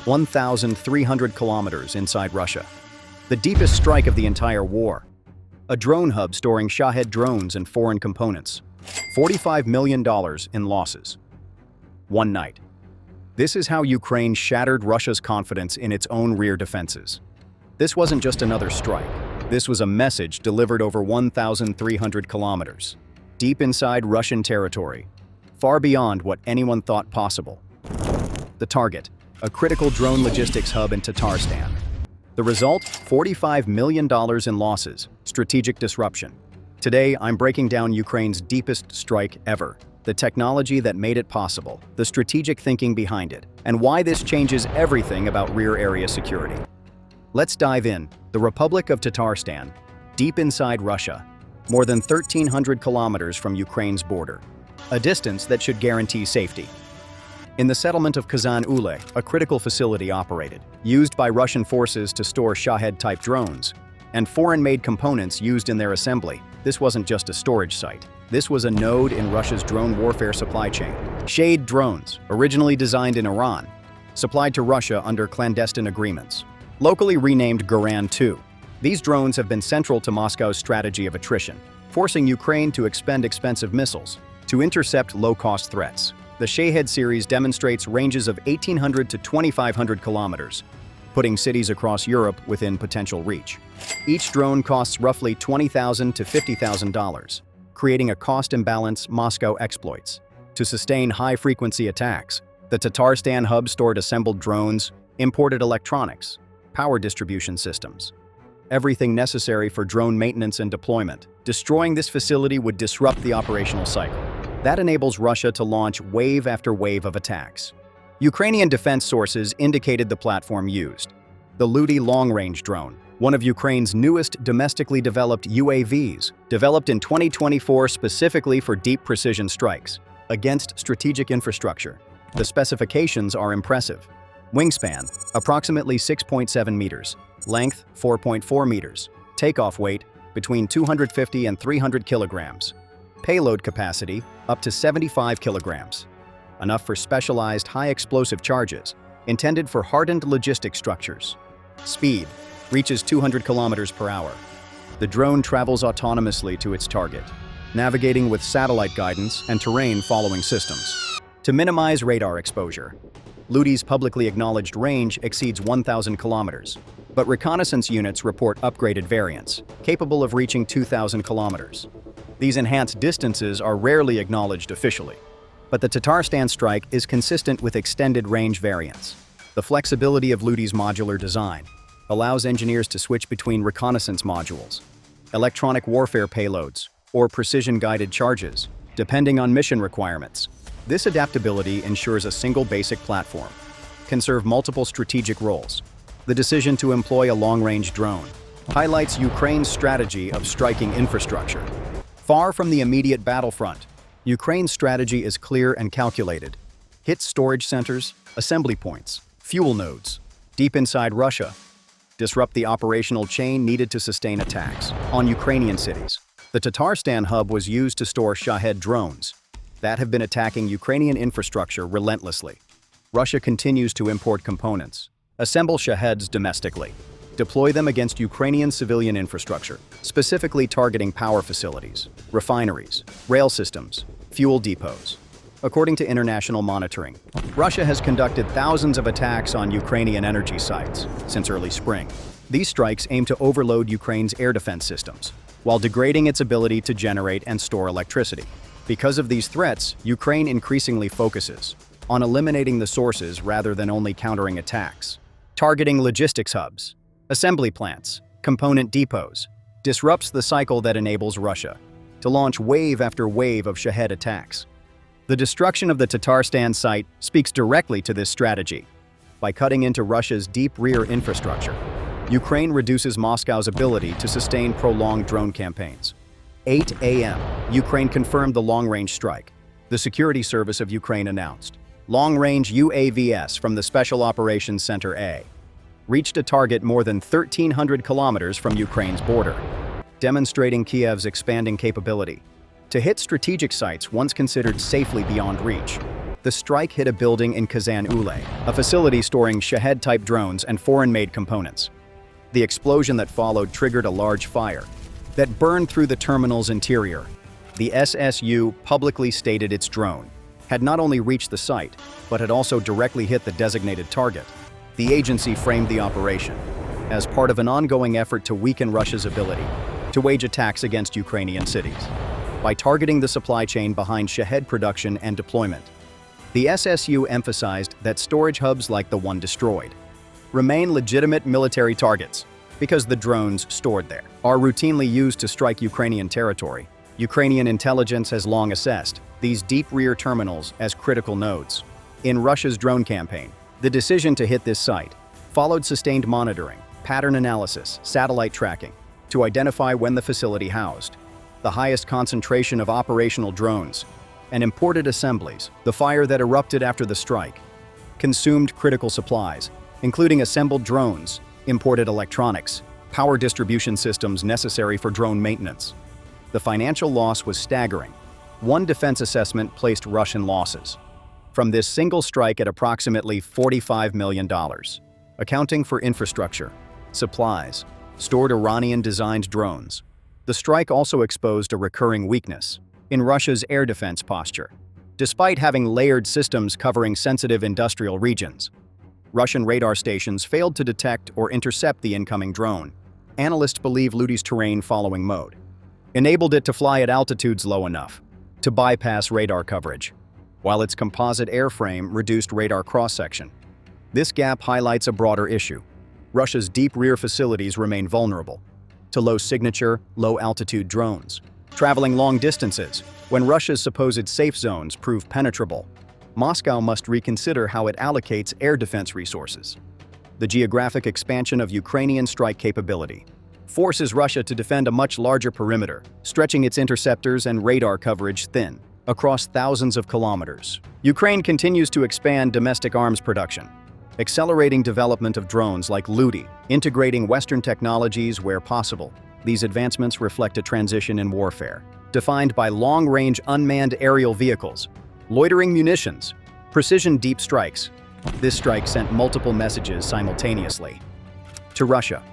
1,300 kilometers inside Russia. The deepest strike of the entire war. A drone hub storing Shahed drones and foreign components. $45 million in losses. One night. This is how Ukraine shattered Russia's confidence in its own rear defenses. This wasn't just another strike. This was a message delivered over 1,300 kilometers, deep inside Russian territory, far beyond what anyone thought possible. The target, a critical drone logistics hub in Tatarstan. The result, $45 million in losses, strategic disruption. Today, I'm breaking down Ukraine's deepest strike ever, the technology that made it possible, the strategic thinking behind it, and why this changes everything about rear area security. Let's dive in. The Republic of Tatarstan, deep inside Russia, more than 1,300 kilometers from Ukraine's border, a distance that should guarantee safety. In the settlement of Kazan, a critical facility operated, used by Russian forces to store Shahed-type drones, and foreign-made components used in their assembly. This wasn't just a storage site. This was a node in Russia's drone warfare supply chain. Shahed drones, originally designed in Iran, supplied to Russia under clandestine agreements. Locally renamed Geran 2, these drones have been central to Moscow's strategy of attrition, forcing Ukraine to expend expensive missiles to intercept low-cost threats. The Shahed series demonstrates ranges of 1,800 to 2,500 kilometers, putting cities across Europe within potential reach. Each drone costs roughly $20,000 to $50,000, creating a cost imbalance Moscow exploits. To sustain high-frequency attacks, the Tatarstan hub stored assembled drones, imported electronics, power distribution systems, everything necessary for drone maintenance and deployment. Destroying this facility would disrupt the operational cycle. That enables Russia to launch wave after wave of attacks. Ukrainian defense sources indicated the platform used. The Luty long-range drone, one of Ukraine's newest domestically developed UAVs, developed in 2024 specifically for deep precision strikes against strategic infrastructure. The specifications are impressive. Wingspan, approximately 6.7 meters. Length, 4.4 meters. Takeoff weight, between 250 and 300 kilograms. Payload capacity, up to 75 kilograms. Enough for specialized high-explosive charges, intended for hardened logistic structures. Speed, reaches 200 kilometers per hour. The drone travels autonomously to its target, navigating with satellite guidance and terrain-following systems. To minimize radar exposure, Luty's publicly acknowledged range exceeds 1,000 kilometers, but reconnaissance units report upgraded variants, capable of reaching 2,000 kilometers. These enhanced distances are rarely acknowledged officially, but the Tatarstan strike is consistent with extended range variants. The flexibility of Luty's modular design allows engineers to switch between reconnaissance modules, electronic warfare payloads, or precision-guided charges, depending on mission requirements. This adaptability ensures a single basic platform can serve multiple strategic roles. The decision to employ a long-range drone highlights Ukraine's strategy of striking infrastructure. Far from the immediate battlefront, Ukraine's strategy is clear and calculated. Hit storage centers, assembly points, fuel nodes, deep inside Russia. Disrupt the operational chain needed to sustain attacks on Ukrainian cities. The Tatarstan hub was used to store Shahed drones that have been attacking Ukrainian infrastructure relentlessly. Russia continues to import components, assemble Shaheds domestically, deploy them against Ukrainian civilian infrastructure, specifically targeting power facilities, refineries, rail systems, fuel depots. According to international monitoring, Russia has conducted thousands of attacks on Ukrainian energy sites since early spring. These strikes aim to overload Ukraine's air defense systems, while degrading its ability to generate and store electricity. Because of these threats, Ukraine increasingly focuses on eliminating the sources rather than only countering attacks. Targeting logistics hubs, assembly plants, component depots, disrupts the cycle that enables Russia to launch wave after wave of Shahed attacks. The destruction of the Tatarstan site speaks directly to this strategy. By cutting into Russia's deep rear infrastructure, Ukraine reduces Moscow's ability to sustain prolonged drone campaigns. 8 a.m., Ukraine confirmed the long-range strike. The Security Service of Ukraine announced. Long-range UAVs from the Special Operations Center A reached a target more than 1,300 kilometers from Ukraine's border, demonstrating Kiev's expanding capability to hit strategic sites once considered safely beyond reach. the strike hit a building in Kazan, a facility storing Shahed-type drones and foreign-made components. The explosion that followed triggered a large fire that burned through the terminal's interior. The SSU publicly stated its drone had not only reached the site, but had also directly hit the designated target. The agency framed the operation as part of an ongoing effort to weaken Russia's ability to wage attacks against Ukrainian cities by targeting the supply chain behind Shahed production and deployment. The SSU emphasized that storage hubs like the one destroyed remain legitimate military targets because the drones stored there are routinely used to strike Ukrainian territory. Ukrainian intelligence has long assessed these deep rear terminals as critical nodes. In Russia's drone campaign, the decision to hit this site followed sustained monitoring, pattern analysis, satellite tracking to identify when the facility housed the highest concentration of operational drones and imported assemblies. The fire that erupted after the strike consumed critical supplies, including assembled drones, imported electronics, power distribution systems necessary for drone maintenance. The financial loss was staggering. One defense assessment placed Russian losses from this single strike at approximately $45 million, accounting for infrastructure, supplies, stored Iranian-designed drones. The strike also exposed a recurring weakness in Russia's air defense posture. Despite having layered systems covering sensitive industrial regions, Russian radar stations failed to detect or intercept the incoming drone. Analysts believe Luty's terrain following mode enabled it to fly at altitudes low enough to bypass radar coverage, while its composite airframe reduced radar cross-section. This gap highlights a broader issue. Russia's deep rear facilities remain vulnerable to low-signature, low-altitude drones, traveling long distances. When Russia's supposed safe zones prove penetrable, Moscow must reconsider how it allocates air defense resources. The geographic expansion of Ukrainian strike capability forces Russia to defend a much larger perimeter, stretching its interceptors and radar coverage thin across thousands of kilometers. Ukraine continues to expand domestic arms production, accelerating development of drones like Luty, integrating Western technologies where possible. These advancements reflect a transition in warfare, defined by long-range unmanned aerial vehicles, loitering munitions, precision deep strikes. This strike sent multiple messages simultaneously. To Russia,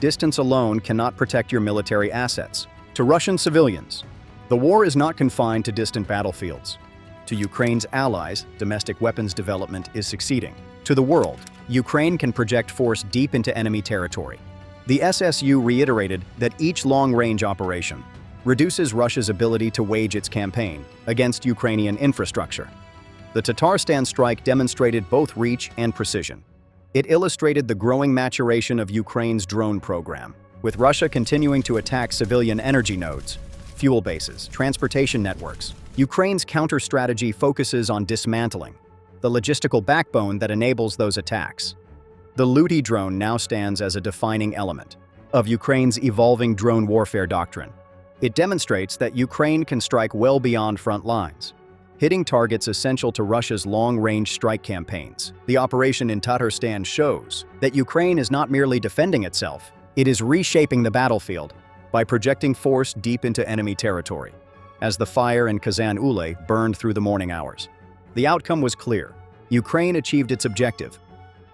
distance alone cannot protect your military assets. To Russian civilians, the war is not confined to distant battlefields. To Ukraine's allies, domestic weapons development is succeeding. To the world, Ukraine can project force deep into enemy territory. The SSU reiterated that each long-range operation reduces Russia's ability to wage its campaign against Ukrainian infrastructure. The Tatarstan strike demonstrated both reach and precision. It illustrated the growing maturation of Ukraine's drone program, with Russia continuing to attack civilian energy nodes, fuel bases, transportation networks. Ukraine's counter-strategy focuses on dismantling the logistical backbone that enables those attacks. The Luty drone now stands as a defining element of Ukraine's evolving drone warfare doctrine. It demonstrates that Ukraine can strike well beyond front lines, hitting targets essential to Russia's long-range strike campaigns. The operation in Tatarstan shows that Ukraine is not merely defending itself, it is reshaping the battlefield by projecting force deep into enemy territory. As the fire in Kazan burned through the morning hours, the outcome was clear. Ukraine achieved its objective.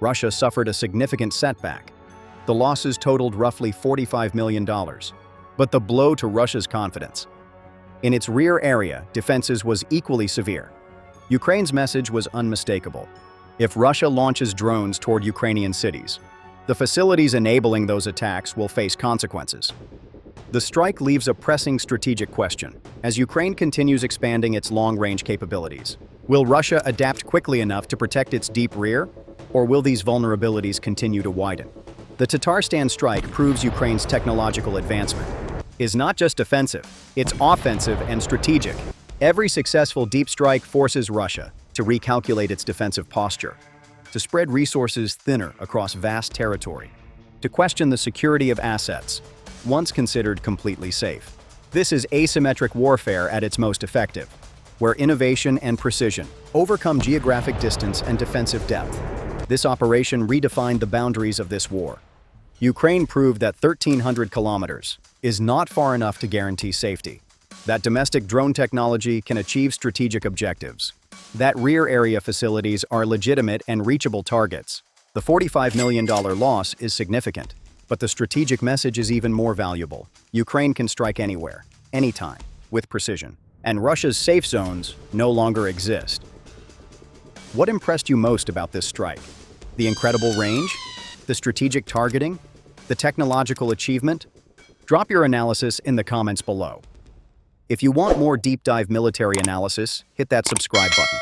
Russia suffered a significant setback. The losses totaled roughly $45 million. But the blow to Russia's confidence in its rear area defenses was equally severe. Ukraine's message was unmistakable. If Russia launches drones toward Ukrainian cities, the facilities enabling those attacks will face consequences. The strike leaves a pressing strategic question. As Ukraine continues expanding its long-range capabilities, will Russia adapt quickly enough to protect its deep rear, or will these vulnerabilities continue to widen? The Tatarstan strike proves Ukraine's technological advancement is not just defensive, it's offensive and strategic. Every successful deep strike forces Russia to recalculate its defensive posture, to spread resources thinner across vast territory, to question the security of assets once considered completely safe. This is asymmetric warfare at its most effective, where innovation and precision overcome geographic distance and defensive depth. This operation redefined the boundaries of this war. Ukraine proved that 1,300 kilometers is not far enough to guarantee safety, that domestic drone technology can achieve strategic objectives, That rear area facilities are legitimate and reachable targets. The $45 million loss is significant, but the strategic message is even more valuable. Ukraine can strike anywhere, anytime, with precision, and Russia's safe zones no longer exist. What impressed you most about this strike? The incredible range? The strategic targeting? The technological achievement? Drop your analysis in the comments below. If you want more deep dive military analysis, hit that subscribe button.